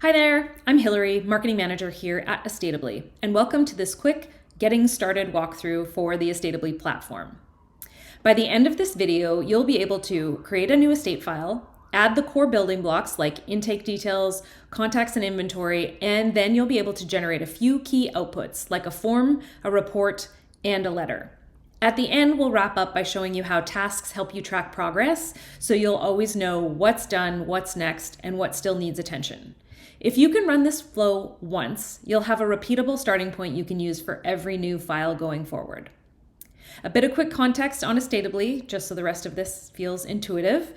Hi there, I'm Hillary, Marketing Manager here at Estateably, and welcome to this quick Getting Started walkthrough for the Estateably platform. By the end of this video, you'll be able to create a new estate file, add the core building blocks like intake details, contacts and inventory, and then you'll be able to generate a few key outputs like a form, a report, and a letter. At the end, we'll wrap up by showing you how tasks help you track progress, so you'll always know what's done, what's next, and what still needs attention. If you can run this flow once, you'll have a repeatable starting point you can use for every new file going forward. A bit of quick context on Estateably, just so the rest of this feels intuitive.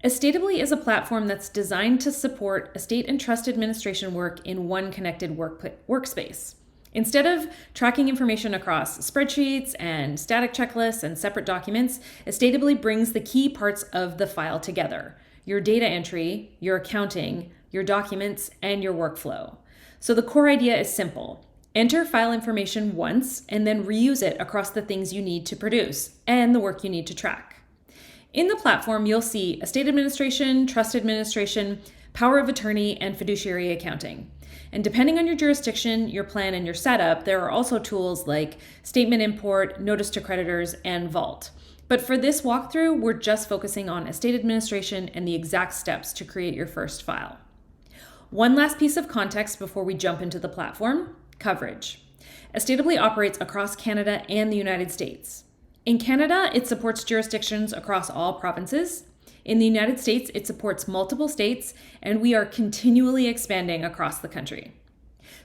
Estateably is a platform that's designed to support estate and trust administration work in one connected workspace. Instead of tracking information across spreadsheets and static checklists and separate documents, Estateably brings the key parts of the file together: your data entry, your accounting, your documents, and your workflow. So the core idea is simple. Enter file information once and then reuse it across the things you need to produce and the work you need to track. In the platform, you'll see estate administration, trust administration, power of attorney, and fiduciary accounting. And depending on your jurisdiction, your plan, and your setup, there are also tools like statement import, notice to creditors, and vault. But for this walkthrough, we're just focusing on estate administration and the exact steps to create your first file. One last piece of context before we jump into the platform: coverage. Estateably operates across Canada and the United States. In Canada, it supports jurisdictions across all provinces. In the United States, it supports multiple states, and we are continually expanding across the country.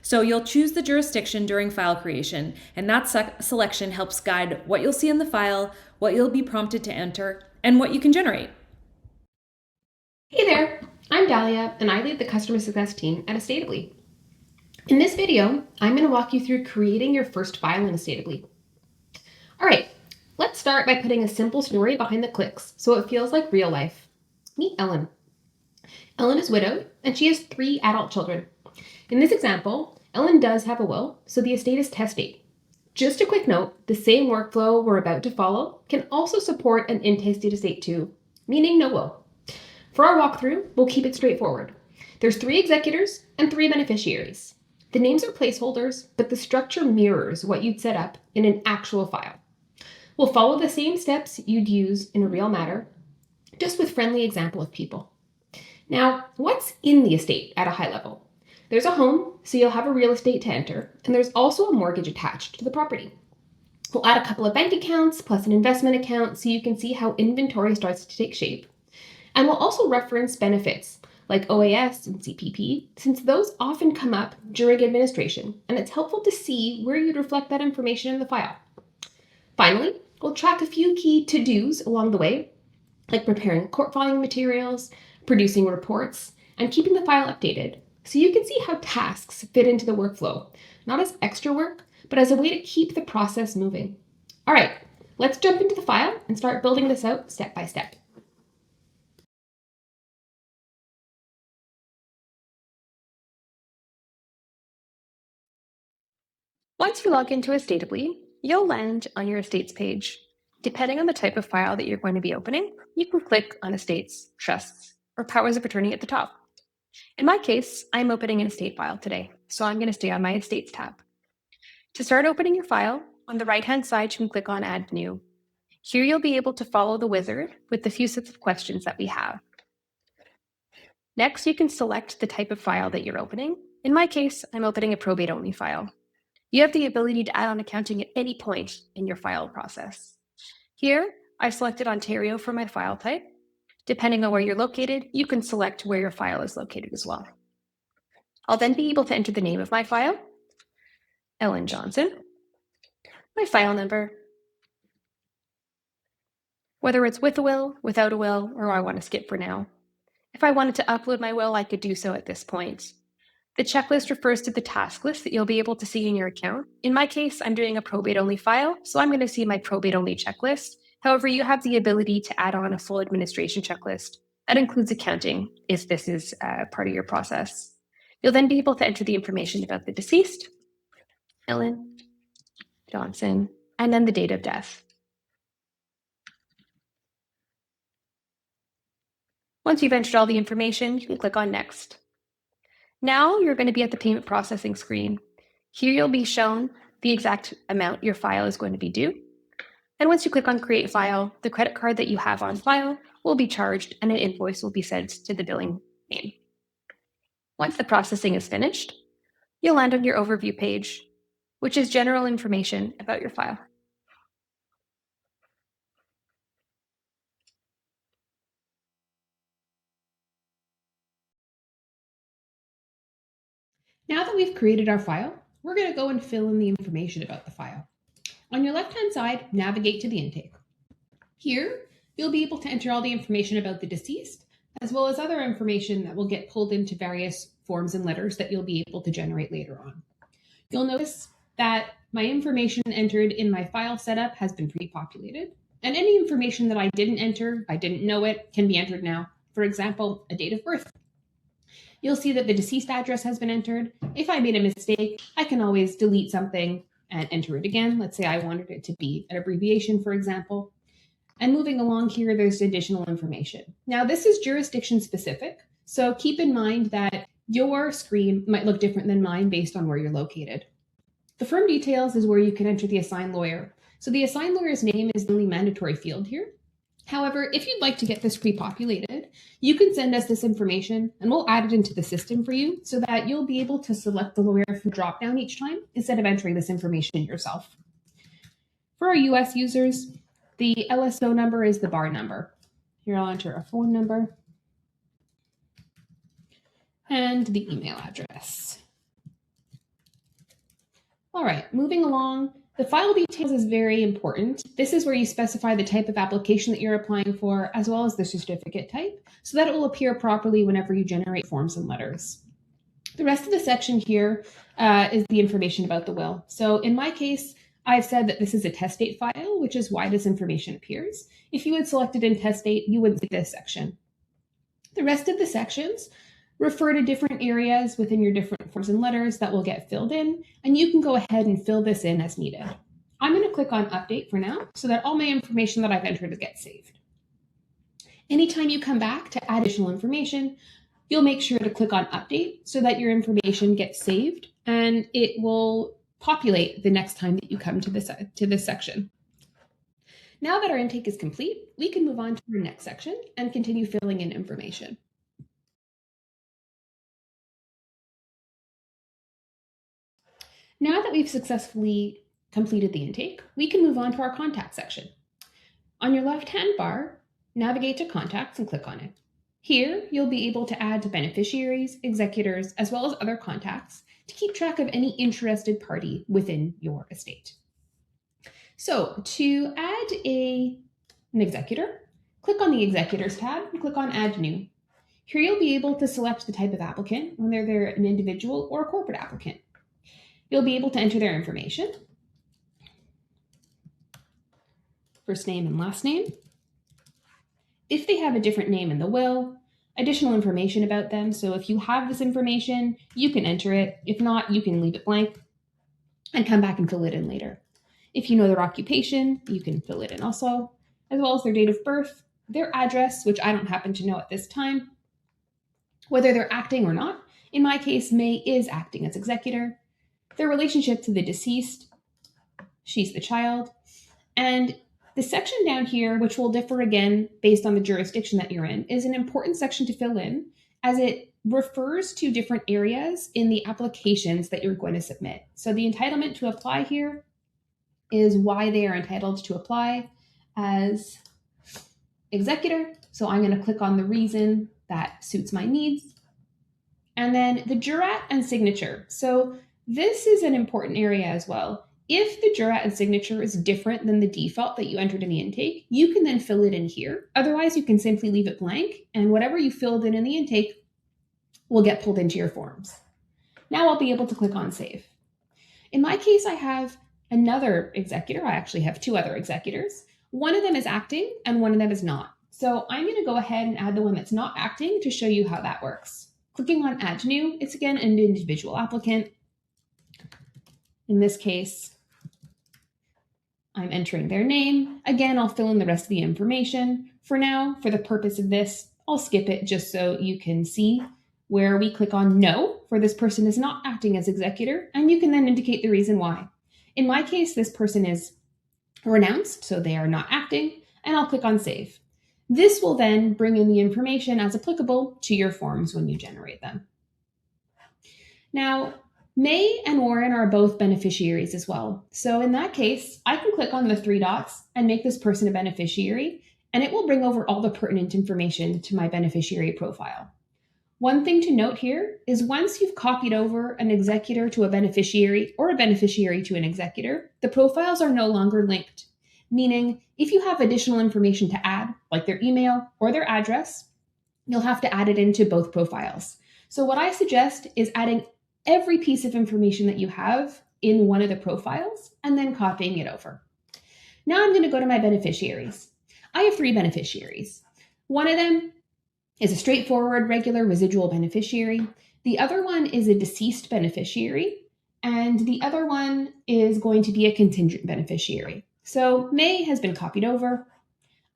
So you'll choose the jurisdiction during file creation, and that selection helps guide what you'll see in the file, what you'll be prompted to enter, and what you can generate. Hey there, I'm Dahlia, and I lead the customer success team at Estateably. In this video, I'm going to walk you through creating your first file in Estateably. All right, let's start by putting a simple story behind the clicks so it feels like real life. Meet Ellen. Ellen is widowed, and she has 3 adult children. In this example, Ellen does have a will, so the estate is testate. Just a quick note, the same workflow we're about to follow can also support an intestate estate too, meaning no will. For our walkthrough, we'll keep it straightforward. There's 3 executors and 3 beneficiaries. The names are placeholders, but the structure mirrors what you'd set up in an actual file. We'll follow the same steps you'd use in a real matter, just with friendly example of people. Now, what's in the estate at a high level? There's a home, so you'll have a real estate to enter, and there's also a mortgage attached to the property. We'll add a couple of bank accounts plus an investment account so you can see how inventory starts to take shape. And we'll also reference benefits like OAS and CPP, since those often come up during administration, and it's helpful to see where you'd reflect that information in the file. Finally, we'll track a few key to-dos along the way, like preparing court filing materials, producing reports, and keeping the file updated, so you can see how tasks fit into the workflow, not as extra work, but as a way to keep the process moving. All right, let's jump into the file and start building this out step by step. Once you log into Estateably, you'll land on your estates page. Depending on the type of file that you're going to be opening, you can click on estates, trusts, or powers of attorney at the top. In my case, I'm opening an estate file today, so I'm going to stay on my estates tab. To start opening your file, on the right-hand side, you can click on Add New. Here you'll be able to follow the wizard with the few sets of questions that we have. Next, you can select the type of file that you're opening. In my case, I'm opening a probate-only file. You have the ability to add on accounting at any point in your file process. Here, I've selected Ontario for my file type. Depending on where you're located, you can select where your file is located as well. I'll then be able to enter the name of my file, Ellen Johnson, my file number, whether it's with a will, without a will, or I want to skip for now. If I wanted to upload my will, I could do so at this point. The checklist refers to the task list that you'll be able to see in your account. In my case, I'm doing a probate-only file, so I'm going to see my probate-only checklist. However, you have the ability to add on a full administration checklist. That includes accounting, if this is part of your process. You'll then be able to enter the information about the deceased, Ellen Johnson, and then the date of death. Once you've entered all the information, you can click on Next. Now you're going to be at the payment processing screen. Here you'll be shown the exact amount your file is going to be due. And once you click on Create File, the credit card that you have on file will be charged and an invoice will be sent to the billing name. Once the processing is finished, you'll land on your overview page, which is general information about your file. Now that we've created our file, we're going to go and fill in the information about the file. On your left-hand side, navigate to the intake. Here, you'll be able to enter all the information about the deceased, as well as other information that will get pulled into various forms and letters that you'll be able to generate later on. You'll notice that my information entered in my file setup has been pre-populated, and any information that I didn't enter, I didn't know it, can be entered now. For example, a date of birth. You'll see that the deceased address has been entered. If I made a mistake, I can always delete something and enter it again. Let's say I wanted it to be an abbreviation, for example. And moving along here, there's additional information. Now, this is jurisdiction specific, so keep in mind that your screen might look different than mine based on where you're located. The firm details is where you can enter the assigned lawyer. So the assigned lawyer's name is the only mandatory field here. However, if you'd like to get this pre-populated, you can send us this information and we'll add it into the system for you so that you'll be able to select the lawyer from drop-down each time instead of entering this information yourself. For our US users, the LSO number is the bar number. Here I'll enter a phone number and the email address. All right, moving along. The file details is very important. This is where you specify the type of application that you're applying for, as well as the certificate type, so that it will appear properly whenever you generate forms and letters. The rest of the section here is the information about the will. So in my case, I've said that this is a test date file, which is why this information appears. If you had selected in test date, you wouldn't see this section. The rest of the sections refer to different areas within your different forms and letters that will get filled in, and you can go ahead and fill this in as needed. I'm going to click on Update for now so that all my information that I've entered gets saved. Anytime you come back to add additional information, you'll make sure to click on Update so that your information gets saved and it will populate the next time that you come to this section. Now that our intake is complete, we can move on to our next section and continue filling in information. Now that we've successfully completed the intake, we can move on to our contact section. On your left-hand bar, navigate to Contacts and click on it. Here, you'll be able to add to beneficiaries, executors, as well as other contacts to keep track of any interested party within your estate. So to add an executor, click on the Executors tab and click on Add New. Here you'll be able to select the type of applicant, whether they're an individual or a corporate applicant. You'll be able to enter their information, first name and last name. If they have a different name in the will, additional information about them. So if you have this information, you can enter it. If not, you can leave it blank and come back and fill it in later. If you know their occupation, you can fill it in also, as well as their date of birth, their address, which I don't happen to know at this time, whether they're acting or not. In my case, May is acting as executor. Their relationship to the deceased, she's the child, and the section down here, which will differ again based on the jurisdiction that you're in, is an important section to fill in as it refers to different areas in the applications that you're going to submit. So the entitlement to apply here is why they are entitled to apply as executor. So I'm going to click on the reason that suits my needs. And then the jurat and signature. So this is an important area as well. If the jurat and signature is different than the default that you entered in the intake, you can then fill it in here. Otherwise, you can simply leave it blank, and whatever you filled in the intake will get pulled into your forms. Now I'll be able to click on Save. In my case, I have another executor. I actually have two other executors. One of them is acting, and one of them is not. So I'm going to go ahead and add the one that's not acting to show you how that works. Clicking on Add New, it's again an individual applicant. In this case, I'm entering their name. Again, I'll fill in the rest of the information. For now, for the purpose of this, I'll skip it just so you can see where we click on no for this person is not acting as executor, and you can then indicate the reason why. In my case, this person is renounced, so they are not acting, and I'll click on save. This will then bring in the information as applicable to your forms when you generate them. Now, May and Warren are both beneficiaries as well. So in that case, I can click on the 3 dots and make this person a beneficiary, and it will bring over all the pertinent information to my beneficiary profile. One thing to note here is once you've copied over an executor to a beneficiary or a beneficiary to an executor, the profiles are no longer linked. Meaning, if you have additional information to add, like their email or their address, you'll have to add it into both profiles. So what I suggest is adding every piece of information that you have in one of the profiles and then copying it over. Now I'm going to go to my beneficiaries. I have 3 beneficiaries. One of them is a straightforward, regular residual beneficiary. The other one is a deceased beneficiary, and the other one is going to be a contingent beneficiary. So May has been copied over.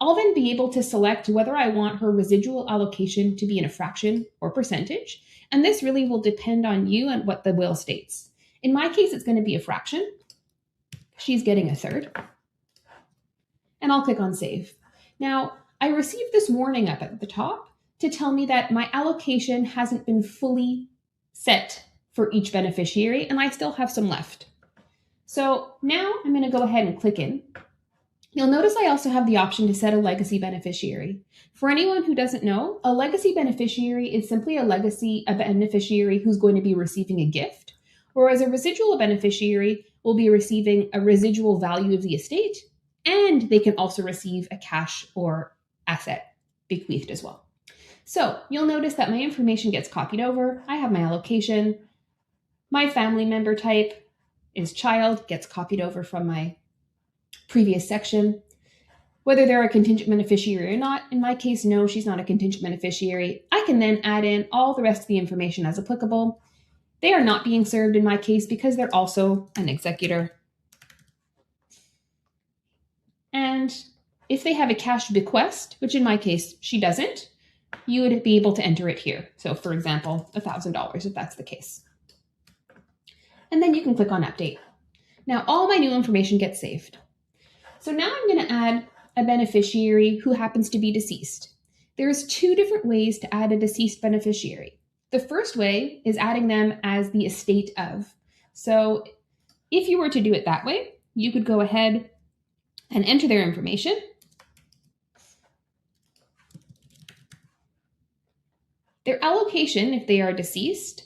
I'll then be able to select whether I want her residual allocation to be in a fraction or percentage, and this really will depend on you and what the will states. In my case, it's going to be a fraction. She's getting a third. And I'll click on save. Now, I received this warning up at the top to tell me that my allocation hasn't been fully set for each beneficiary, and I still have some left. So now I'm going to go ahead and click in. You'll notice I also have the option to set a legacy beneficiary. For anyone who doesn't know, a legacy beneficiary is simply a beneficiary who's going to be receiving a gift, whereas a residual beneficiary will be receiving a residual value of the estate, and they can also receive a cash or asset bequeathed as well. So you'll notice that my information gets copied over. I have my allocation. My family member type is child, gets copied over from my previous section. Whether they're a contingent beneficiary or not, in my case, no, she's not a contingent beneficiary. I can then add in all the rest of the information as applicable. They are not being served in my case because they're also an executor. And if they have a cash bequest, which in my case, she doesn't, you would be able to enter it here. So for example, $1,000 if that's the case. And then you can click on update. Now all my new information gets saved. So now I'm going to add a beneficiary who happens to be deceased. There's 2 different ways to add a deceased beneficiary. The first way is adding them as the estate of. So if you were to do it that way, you could go ahead and enter their information. Their allocation, if they are deceased,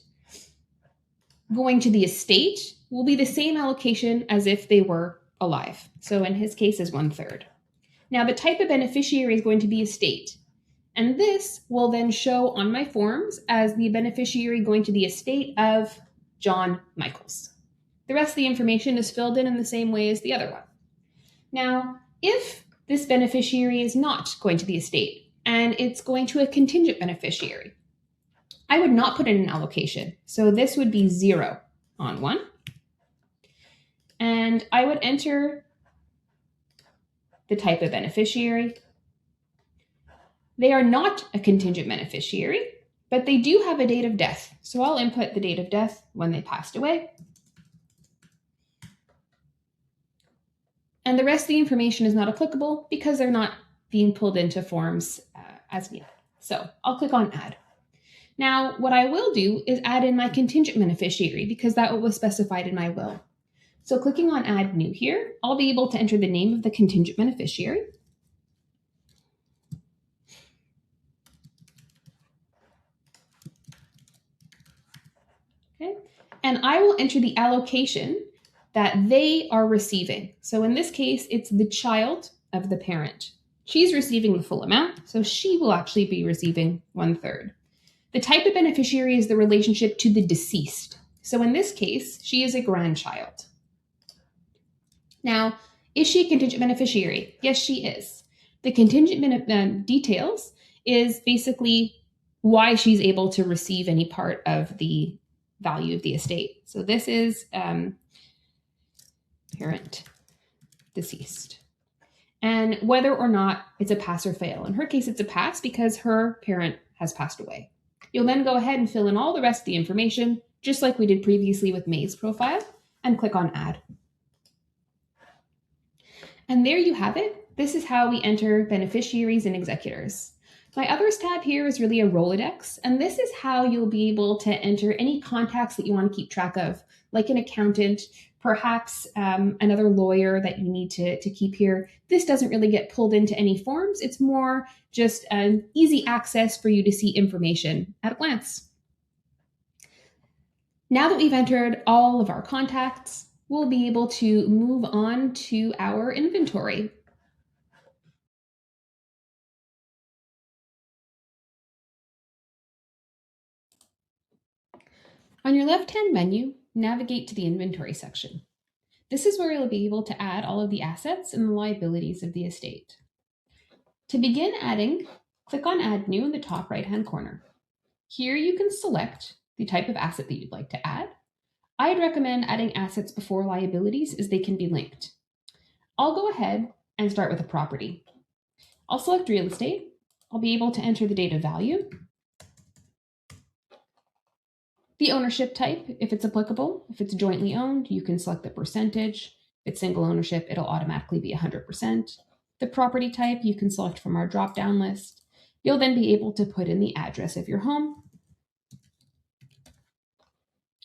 going to the estate will be the same allocation as if they were alive. So in his case is 1/3. Now the type of beneficiary is going to be estate. And this will then show on my forms as the beneficiary going to the estate of John Michaels. The rest of the information is filled in the same way as the other one. Now, if this beneficiary is not going to the estate and it's going to a contingent beneficiary, I would not put in an allocation. So this would be 0 on 1. And I would enter the type of beneficiary. They are not a contingent beneficiary, but they do have a date of death. So I'll input the date of death when they passed away. And the rest of the information is not applicable because they're not being pulled into forms as needed. So I'll click on add. Now, what I will do is add in my contingent beneficiary because that was specified in my will. So clicking on add new here, I'll be able to enter the name of the contingent beneficiary. Okay. And I will enter the allocation that they are receiving. So in this case, it's the child of the parent. She's receiving the full amount, so she will actually be receiving 1/3. The type of beneficiary is the relationship to the deceased. So in this case, she is a grandchild. Now, is she a contingent beneficiary? Yes, she is. The contingent details is basically why she's able to receive any part of the value of the estate. So this is parent deceased. And whether or not it's a pass or fail. In her case, it's a pass because her parent has passed away. You'll then go ahead and fill in all the rest of the information, just like we did previously with May's profile, and click on Add. And there you have it. This is how we enter beneficiaries and executors. My Others tab here is really a Rolodex, and this is how you'll be able to enter any contacts that you want to keep track of, like an accountant, perhaps another lawyer that you need to keep here. This doesn't really get pulled into any forms. It's more just an easy access for you to see information at a glance. Now that we've entered all of our contacts, we'll be able to move on to our inventory. On your left-hand menu, navigate to the inventory section. This is where you'll be able to add all of the assets and the liabilities of the estate. To begin adding, click on Add New in the top right-hand corner. Here you can select the type of asset that you'd like to add. I'd recommend adding assets before liabilities as they can be linked. I'll go ahead and start with a property. I'll select real estate. I'll be able to enter the date of value, the ownership type, if it's applicable. If it's jointly owned, you can select the percentage. If it's single ownership, it'll automatically be 100%. The property type, you can select from our drop-down list. You'll then be able to put in the address of your home.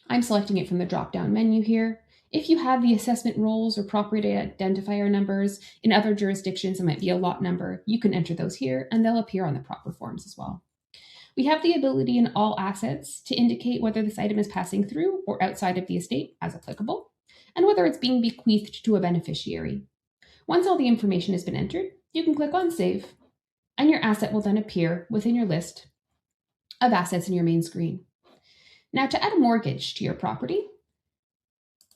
I'm selecting it from the drop-down menu here. If you have the assessment rolls or property identifier numbers in other jurisdictions, it might be a lot number. You can enter those here and they'll appear on the proper forms as well. We have the ability in all assets to indicate whether this item is passing through or outside of the estate as applicable, and whether it's being bequeathed to a beneficiary. Once all the information has been entered, you can click on Save, and your asset will then appear within your list of assets in your main screen. Now, to add a mortgage to your property,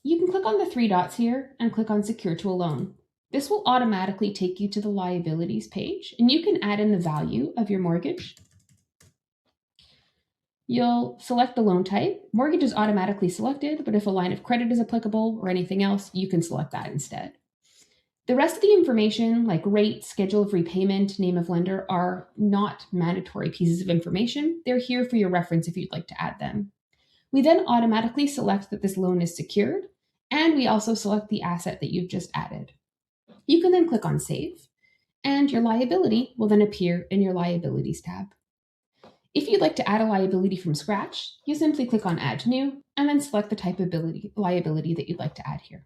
you can click on the three dots here and click on Secure to a Loan. This will automatically take you to the liabilities page, and you can add in the value of your mortgage. You'll select the loan type. Mortgage is automatically selected, but if a line of credit is applicable or anything else, you can select that instead. The rest of the information, like rate, schedule of repayment, name of lender, are not mandatory pieces of information. They're here for your reference if you'd like to add them. We then automatically select that this loan is secured, and we also select the asset that you've just added. You can then click on Save, and your liability will then appear in your Liabilities tab. If you'd like to add a liability from scratch, you simply click on Add New, and then select the type of liability that you'd like to add here.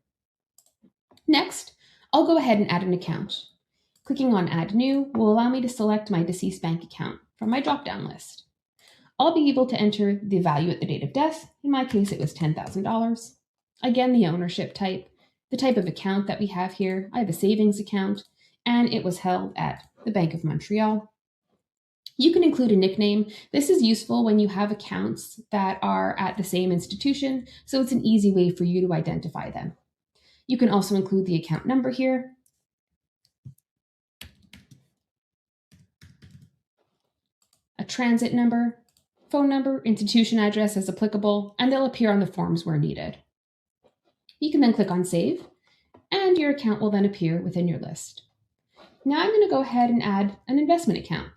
Next, I'll go ahead and add an account. Clicking on Add New will allow me to select my deceased bank account from my drop-down list. I'll be able to enter the value at the date of death. In my case, it was $10,000. Again, the ownership type, the type of account that we have here. I have a savings account, and it was held at the Bank of Montreal. You can include a nickname. This is useful when you have accounts that are at the same institution, so it's an easy way for you to identify them. You can also include the account number here. A transit number, phone number, institution address as applicable, and they'll appear on the forms where needed. You can then click on Save, and your account will then appear within your list. Now I'm going to go ahead and add an investment account.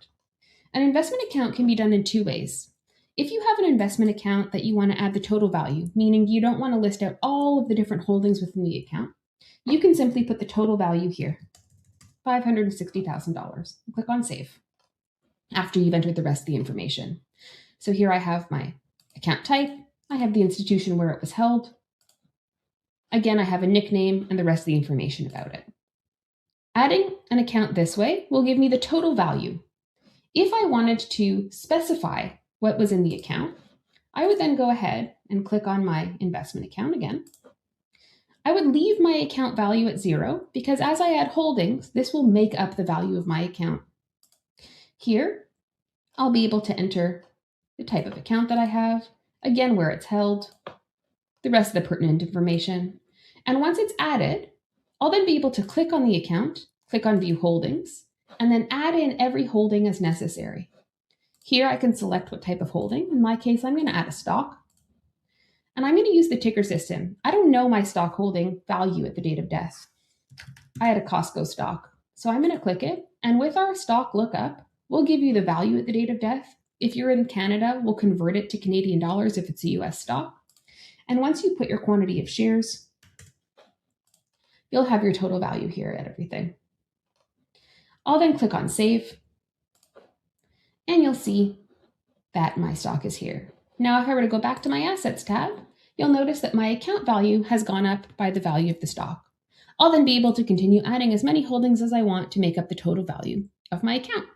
An investment account can be done in two ways. If you have an investment account that you want to add the total value, meaning you don't want to list out all of the different holdings within the account, you can simply put the total value here, $560,000. Click on Save after you've entered the rest of the information. So here I have my account type, I have the institution where it was held. Again, I have a nickname and the rest of the information about it. Adding an account this way will give me the total value. If I wanted to specify what was in the account, I would then go ahead and click on my investment account again. I would leave my account value at 0 because as I add holdings, this will make up the value of my account. Here, I'll be able to enter the type of account that I have, again where it's held, the rest of the pertinent information. And once it's added, I'll then be able to click on the account, click on View Holdings, and then add in every holding as necessary. Here I can select what type of holding. In my case, I'm going to add a stock. And I'm going to use the ticker system. I don't know my stock holding value at the date of death. I had a Costco stock. So I'm going to click it. And with our stock lookup, we'll give you the value at the date of death. If you're in Canada, we'll convert it to Canadian dollars if it's a US stock. And once you put your quantity of shares, you'll have your total value here at everything. I'll then click on Save, and you'll see that my stock is here. Now, if I were to go back to my Assets tab, you'll notice that my account value has gone up by the value of the stock. I'll then be able to continue adding as many holdings as I want to make up the total value of my account.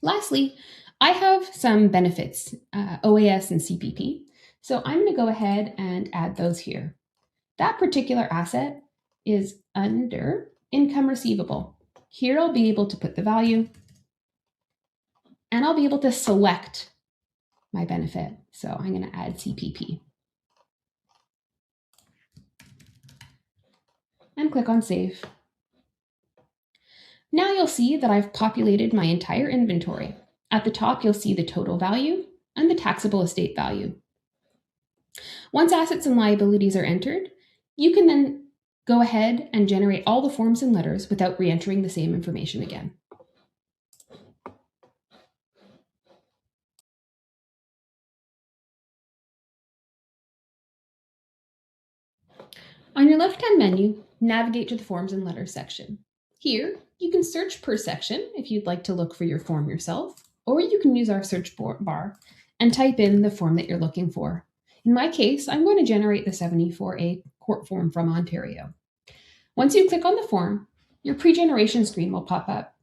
Lastly, I have some benefits, OAS and CPP. So I'm going to go ahead and add those here. That particular asset is under income receivable. Here I'll be able to put the value, and I'll be able to select my benefit. So I'm going to add CPP. And click on Save. Now you'll see that I've populated my entire inventory. At the top, you'll see the total value and the taxable estate value. Once assets and liabilities are entered, you can then go ahead and generate all the forms and letters without re-entering the same information again. On your left-hand menu, navigate to the Forms and Letters section. Here, you can search per section if you'd like to look for your form yourself, or you can use our search bar and type in the form that you're looking for. In my case, I'm going to generate the 74A court form from Ontario. Once you click on the form, your pre-generation screen will pop up.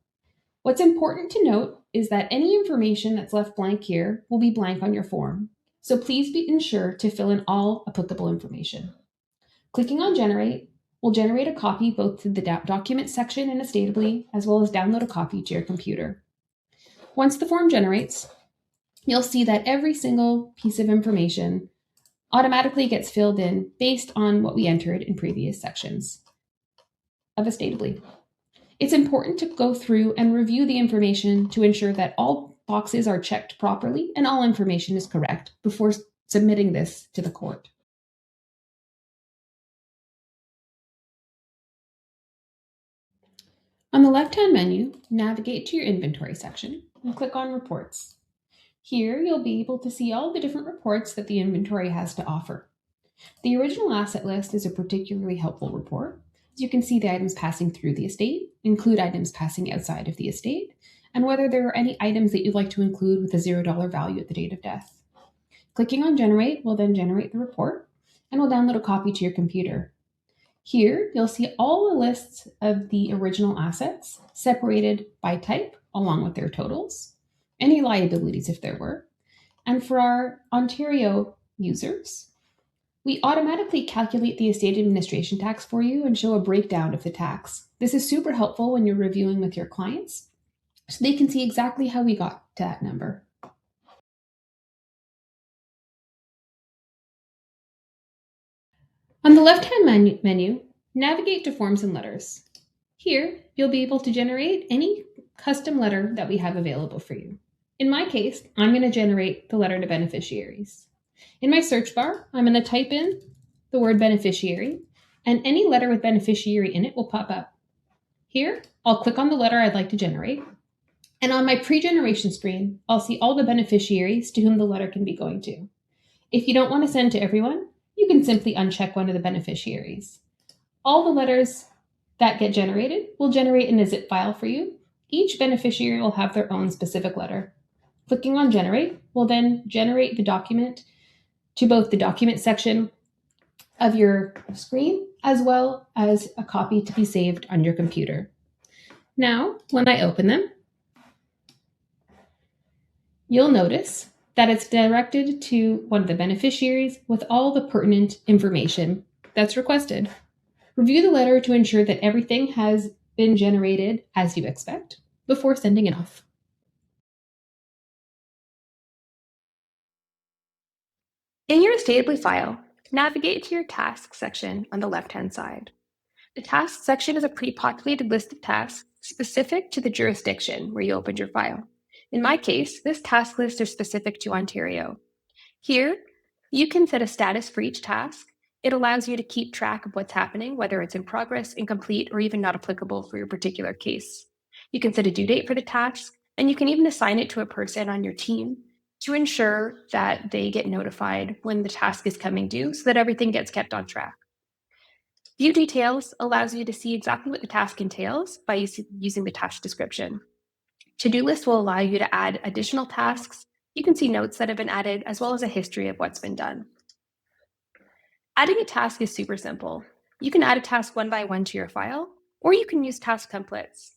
What's important to note is that any information that's left blank here will be blank on your form, so please ensure to fill in all applicable information. Clicking on Generate will generate a copy both to the document section in Estateably, as well as download a copy to your computer. Once the form generates, you'll see that every single piece of information automatically gets filled in based on what we entered in previous sections of Estateably. It's important to go through and review the information to ensure that all boxes are checked properly and all information is correct before submitting this to the court. On the left-hand menu, navigate to your inventory section and click on Reports. Here, you'll be able to see all the different reports that the inventory has to offer. The original asset list is a particularly helpful report. As you can see the items passing through the estate, include items passing outside of the estate, and whether there are any items that you'd like to include with a $0 value at the date of death. Clicking on Generate will then generate the report, and will download a copy to your computer. Here, you'll see all the lists of the original assets separated by type, along with their totals, any liabilities if there were. And for our Ontario users, we automatically calculate the estate administration tax for you and show a breakdown of the tax. This is super helpful when you're reviewing with your clients, so they can see exactly how we got to that number. On the left-hand menu, navigate to Forms and Letters. Here, you'll be able to generate any custom letter that we have available for you. In my case, I'm going to generate the letter to beneficiaries. In my search bar, I'm going to type in the word beneficiary, and any letter with beneficiary in it will pop up. Here, I'll click on the letter I'd like to generate, and on my pre-generation screen, I'll see all the beneficiaries to whom the letter can be going to. If you don't want to send to everyone, you can simply uncheck one of the beneficiaries. All the letters that get generated will generate in a zip file for you. Each beneficiary will have their own specific letter. Clicking on Generate will then generate the document to both the document section of your screen, as well as a copy to be saved on your computer. Now, when I open them, you'll notice that it's directed to one of the beneficiaries with all the pertinent information that's requested. Review the letter to ensure that everything has been generated as you expect before sending it off. In your Estateably file, navigate to your Tasks section on the left-hand side. The Tasks section is a pre-populated list of tasks specific to the jurisdiction where you opened your file. In my case, this task list is specific to Ontario. Here, you can set a status for each task. It allows you to keep track of what's happening, whether it's in progress, incomplete, or even not applicable for your particular case. You can set a due date for the task And you can even assign it to a person on your team to ensure that they get notified when the task is coming due so that everything gets kept on track. View details allows you to see exactly what the task entails by using the task description. To-do list will allow you to add additional tasks. You can see notes that have been added, as well as a history of what's been done. Adding a task is super simple. You can add a task one by one to your file, or you can use task templates.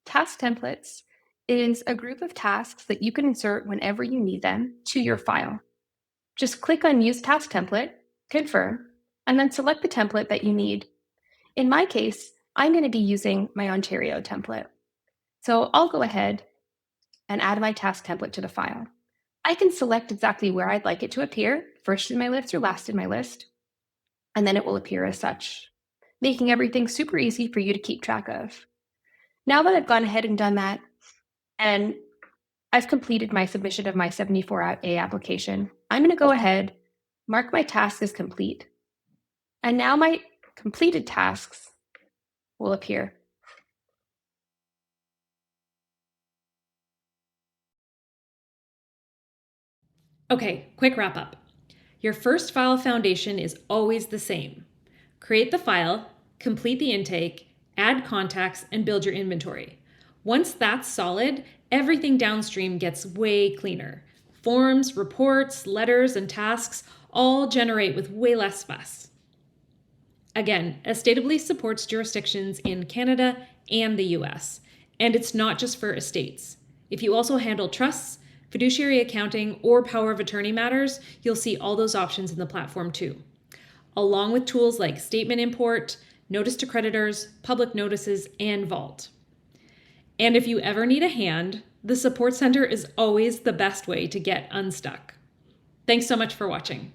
Task templates is a group of tasks that you can insert whenever you need them to your file. Just click on Use Task Template, confirm, and then select the template that you need. In my case, I'm going to be using my Ontario template. So I'll go ahead and add my task template to the file. I can select exactly where I'd like it to appear, first in my list or last in my list, and then it will appear as such, making everything super easy for you to keep track of. Now that I've gone ahead and done that, and I've completed my submission of my 74A application, I'm going to go ahead, mark my task as complete, and now my completed tasks will appear. Okay, quick wrap up. Your first file foundation is always the same. Create the file, complete the intake, add contacts, and build your inventory. Once that's solid, everything downstream gets way cleaner. Forms, reports, letters, and tasks all generate with way less fuss. Again, Estateably supports jurisdictions in Canada and the US, and it's not just for estates. If you also handle trusts, fiduciary accounting, or power of attorney matters, you'll see all those options in the platform too, along with tools like statement import, notice to creditors, public notices, and vault. And if you ever need a hand, the support center is always the best way to get unstuck. Thanks so much for watching.